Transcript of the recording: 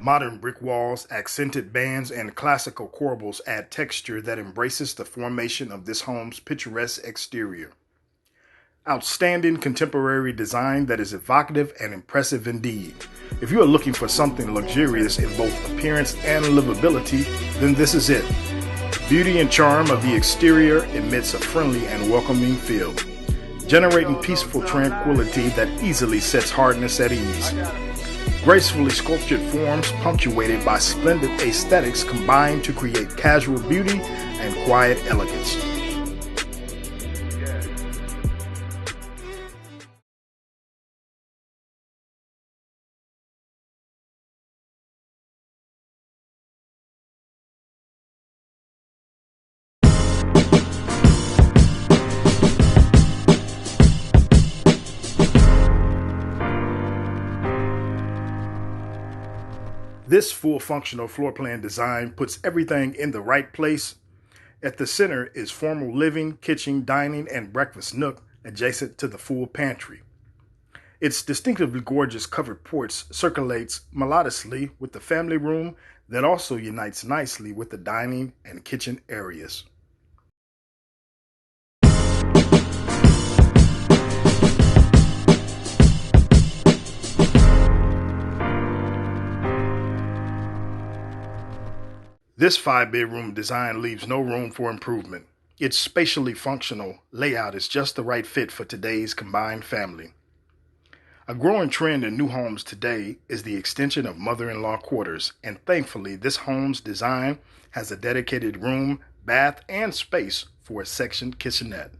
Modern brick walls, accented bands, and classical corbels add texture that embraces the formation of this home's picturesque exterior. Outstanding contemporary design that is evocative and impressive indeed. If you are looking for something luxurious in both appearance and livability, then this is it. Beauty and charm of the exterior amidst a friendly and welcoming feel, generating peaceful tranquility that easily sets hardness at ease. Gracefully sculptured forms punctuated by splendid aesthetics combine to create casual beauty and quiet elegance. This full functional floor plan design puts everything in the right place. At the center is formal living, kitchen, dining, and breakfast nook adjacent to the full pantry. Its distinctively gorgeous covered porch circulates melodiously with the family room that also unites nicely with the dining and kitchen areas. This 5-bedroom design leaves no room for improvement. Its spatially functional layout is just the right fit for today's combined family. A growing trend in new homes today is the extension of mother-in-law quarters, and thankfully this home's design has a dedicated room, bath, and space for a sectioned kitchenette.